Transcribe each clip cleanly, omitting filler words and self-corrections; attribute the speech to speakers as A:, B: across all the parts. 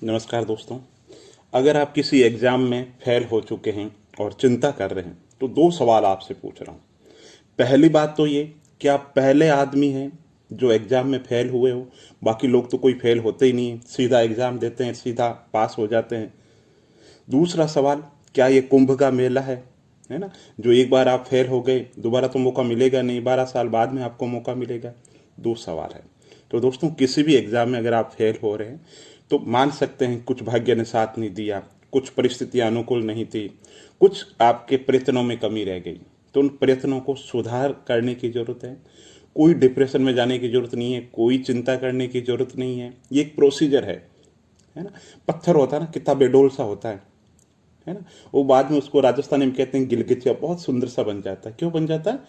A: नमस्कार दोस्तों। अगर आप किसी एग्ज़ाम में फेल हो चुके हैं और चिंता कर रहे हैं तो दो सवाल आपसे पूछ रहा हूँ। पहली बात तो ये कि आप पहले आदमी हैं जो एग्ज़ाम में फेल हुए हो। बाकी लोग तो कोई फेल होते ही नहीं है, सीधा एग्ज़ाम देते हैं, सीधा पास हो जाते हैं। दूसरा सवाल, क्या ये कुंभ का मेला है ना? जो एक बार आप फेल हो गए दोबारा तो मौका मिलेगा नहीं, 12 साल बाद में आपको मौका मिलेगा। दो सवाल है। तो दोस्तों, किसी भी एग्ज़ाम में अगर आप फेल हो रहे हैं तो मान सकते हैं कुछ भाग्य ने साथ नहीं दिया, कुछ परिस्थितियाँ अनुकूल नहीं थी, कुछ आपके प्रयत्नों में कमी रह गई। तो उन प्रयत्नों को सुधार करने की ज़रूरत है। कोई डिप्रेशन में जाने की ज़रूरत नहीं है, कोई चिंता करने की ज़रूरत नहीं है। ये एक प्रोसीजर है ना? पत्थर होता है ना, कितना बेडोल सा होता है ना? वो बाद में उसको राजस्थानी में कहते हैं गिलगिचिया, बहुत सुंदर सा बन जाता है। क्यों बन जाता है?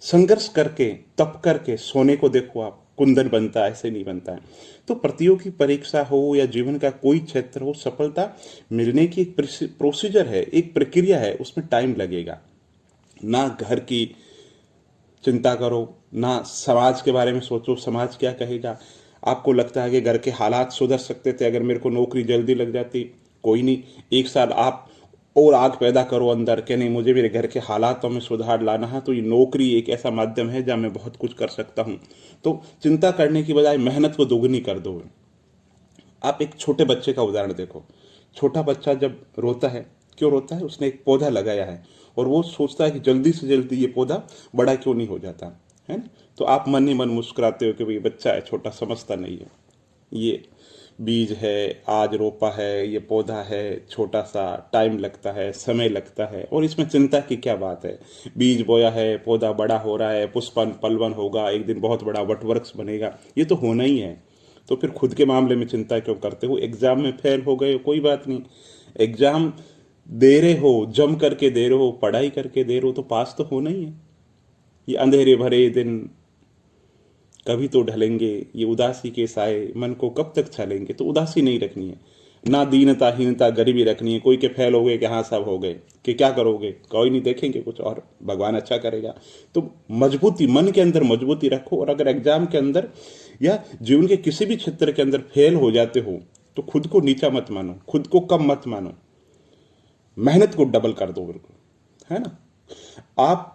A: संघर्ष करके, तप करके। सोने को देखो आप, कुंदन बनता है, ऐसे नहीं बनता है। तो प्रतियोगी परीक्षा हो या जीवन का कोई क्षेत्र हो, सफलता मिलने की एक प्रोसीजर है, एक प्रक्रिया है, उसमें टाइम लगेगा। ना घर की चिंता करो, ना समाज के बारे में सोचो समाज क्या कहेगा। आपको लगता है कि घर के हालात सुधर सकते थे अगर मेरे को नौकरी जल्दी लग जाती। कोई नहीं, 1 साल आप और आग पैदा करो अंदर के नहीं, मुझे मेरे घर के हालातों में सुधार लाना है, तो ये नौकरी एक ऐसा माध्यम है जहाँ मैं बहुत कुछ कर सकता हूँ। तो चिंता करने की बजाय मेहनत को दोगुनी कर दो। आप एक छोटे बच्चे का उदाहरण देखो। छोटा बच्चा जब रोता है, क्यों रोता है? उसने एक पौधा लगाया है और वो सोचता है कि जल्दी से जल्दी ये पौधा बड़ा क्यों नहीं हो जाता, है ना? तो आप मन ही मन मुस्कुराते हो कि भाई बच्चा है, छोटा, समझता नहीं है। ये बीज है, आज रोपा है, ये पौधा है, छोटा सा, टाइम लगता है, समय लगता है, और इसमें चिंता की क्या बात है? बीज बोया है, पौधा बड़ा हो रहा है, पुष्पन पलवन होगा, एक दिन बहुत बड़ा वटवृक्ष बनेगा, ये तो होना ही है। तो फिर खुद के मामले में चिंता क्यों करते हो? एग्जाम में फेल हो गए हो, कोई बात नहीं। एग्जाम दे रहे हो, जम करके दे रहे हो, पढ़ाई करके दे रहे हो, तो पास तो होना ही है। ये अंधेरे भरे दिन कभी तो ढलेंगे, ये उदासी के साए मन को कब तक छालेंगे। तो उदासी नहीं रखनी है, ना दीनता हीनता गरीबी रखनी है। कोई के फेल हो गए कि हाँ सब हो गए, कि क्या करोगे? कोई नहीं, देखेंगे कुछ और, भगवान अच्छा करेगा। तो मजबूती, मन के अंदर मजबूती रखो। और अगर एग्जाम के अंदर या जीवन के किसी भी क्षेत्र के अंदर फेल हो जाते हो तो खुद को नीचा मत मानो, खुद को कम मत मानो, मेहनत को डबल कर दो, बिल्कुल, है ना? आप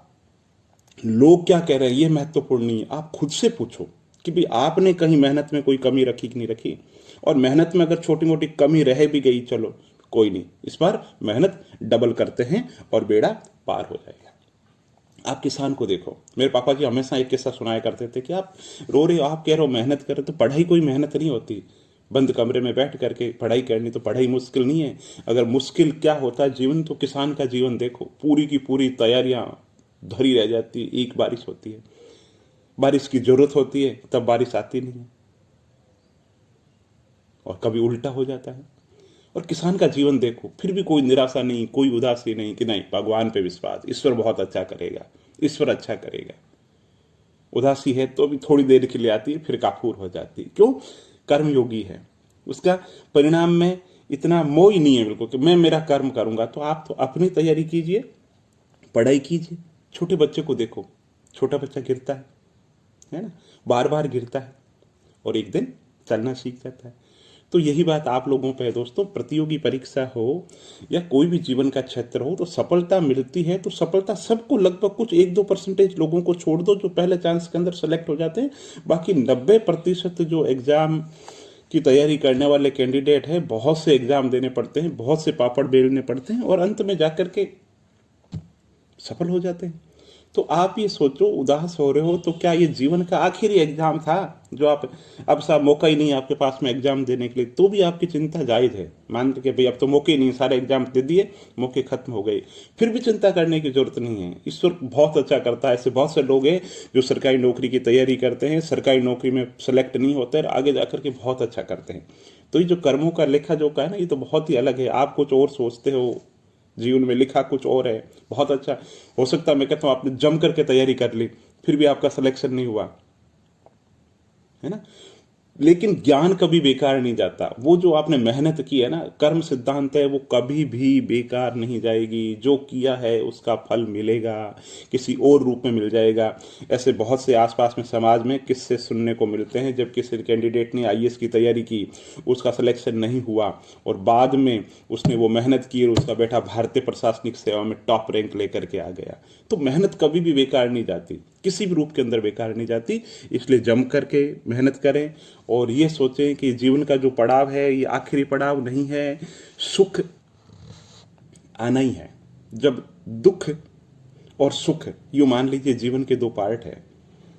A: लोग क्या कह रहे हैं ये महत्वपूर्ण नहीं है, आप खुद से पूछो कि भाई आपने कहीं मेहनत में कोई कमी रखी कि नहीं रखी। और मेहनत में अगर छोटी मोटी कमी रह भी गई, चलो कोई नहीं, इस बार मेहनत डबल करते हैं और बेड़ा पार हो जाएगा। आप किसान को देखो, मेरे पापा जी हमेशा एक किस्सा सुनाया करते थे कि आप रो रहे हो, आप कह रहे हो मेहनत कर रहे हो, तो पढ़ाई कोई मेहनत नहीं होती। बंद कमरे में बैठ करके पढ़ाई करनी, तो पढ़ाई मुश्किल नहीं है। अगर मुश्किल क्या होता है जीवन, तो किसान का जीवन देखो, पूरी की पूरी तैयारियां धरी रह जाती। एक बारिश होती है, बारिश की जरूरत होती है, तब बारिश आती नहीं है, और कभी उल्टा हो जाता है। और किसान का जीवन देखो, फिर भी कोई निराशा नहीं, कोई उदासी नहीं, कि नहीं भगवान पे विश्वास, ईश्वर बहुत अच्छा करेगा, ईश्वर अच्छा करेगा। उदासी है तो भी थोड़ी देर के लिए आती है, फिर काफूर हो जाती है। क्यों? कर्मयोगी है, उसका परिणाम में इतना मोह ही नहीं है बिल्कुल कि मैं मेरा कर्म करूंगा। तो आप तो अपनी तैयारी कीजिए, पढ़ाई कीजिए। छोटे बच्चे को देखो, छोटा बच्चा गिरता है ना? बार बार गिरता है और एक दिन चलना सीख जाता है। तो यही बात आप लोगों पे है दोस्तों। प्रतियोगी परीक्षा हो या कोई भी जीवन का क्षेत्र हो, तो सफलता मिलती है तो सफलता सबको, लगभग कुछ 1-2% लोगों को छोड़ दो जो पहले चांस के अंदर सेलेक्ट हो जाते हैं। बाकी 90% जो एग्जाम की तैयारी करने वाले कैंडिडेट हैं, बहुत से एग्जाम देने पड़ते हैं, बहुत से पापड़ बेलने पड़ते हैं, और अंत में जाकर के सफल हो जाते हैं। तो आप ये सोचो, उदास हो रहे हो तो क्या ये जीवन का आखिरी एग्जाम था जो आप, अब साहब मौका ही नहीं है आपके पास में एग्जाम देने के लिए, तो भी आपकी चिंता जायज है। मान के भाई अब तो मौके ही नहीं, सारे एग्जाम दे दिए, मौके खत्म हो गए, फिर भी चिंता करने की जरूरत नहीं है। ईश्वर बहुत अच्छा करता है। ऐसे बहुत से लोग हैं जो सरकारी नौकरी की तैयारी करते हैं, सरकारी नौकरी में सेलेक्ट नहीं होते और आगे जाकर के बहुत अच्छा करते हैं। तो ये जो कर्मों का लेखा जोखा है ना, ये तो बहुत ही अलग है। आप कुछ और सोचते हो, जीवन में लिखा कुछ और है। बहुत अच्छा हो सकता है, मैं कहता हूँ आपने जम करके तैयारी कर ली, फिर भी आपका सिलेक्शन नहीं हुआ, है ना? लेकिन ज्ञान कभी बेकार नहीं जाता। वो जो आपने मेहनत की है ना, कर्म सिद्धांत है, वो कभी भी बेकार नहीं जाएगी। जो किया है उसका फल मिलेगा, किसी और रूप में मिल जाएगा। ऐसे बहुत से आसपास में समाज में किस्से सुनने को मिलते हैं, जब किसी कैंडिडेट ने आईएएस की तैयारी की, उसका सिलेक्शन नहीं हुआ और बाद में उसने वो मेहनत की और उसका बेटा भारतीय प्रशासनिक सेवा में टॉप रैंक लेकर के आ गया। तो मेहनत कभी भी बेकार नहीं जाती, किसी भी रूप के अंदर बेकार नहीं जाती। इसलिए जम करके मेहनत करें और ये सोचें कि जीवन का जो पड़ाव है ये आखिरी पड़ाव नहीं है। सुख आना ही है। जब दुख और सुख, यूं मान लीजिए जीवन के दो पार्ट है,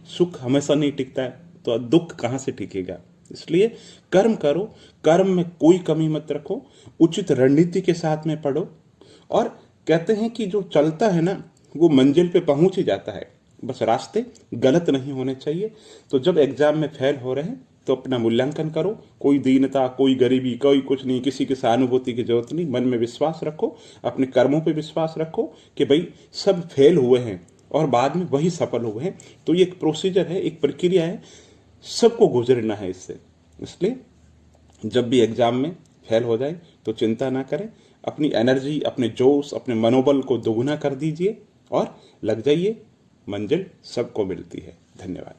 A: सुख हमेशा नहीं टिकता है तो दुख कहां से टिकेगा। इसलिए कर्म करो, कर्म में कोई कमी मत रखो, उचित रणनीति के साथ में पढ़ो। और कहते हैं कि जो चलता है ना वो मंजिल पे पहुंच ही जाता है, बस रास्ते गलत नहीं होने चाहिए। तो जब एग्जाम में फेल हो रहे हैं तो अपना मूल्यांकन करो। कोई दीनता, कोई गरीबी, कोई कुछ नहीं, किसी की सहानुभूति की जरूरत नहीं। मन में विश्वास रखो, अपने कर्मों पे विश्वास रखो कि भाई सब फेल हुए हैं और बाद में वही सफल हुए हैं। तो ये एक प्रोसीजर है, एक प्रक्रिया है, सबको गुजरना है इससे। इसलिए जब भी एग्जाम में फेल हो जाए तो चिंता ना करें, अपनी एनर्जी, अपने जोश, अपने मनोबल को दोगुना कर दीजिए और लग जाइए। मंजिल सबको मिलती है। धन्यवाद।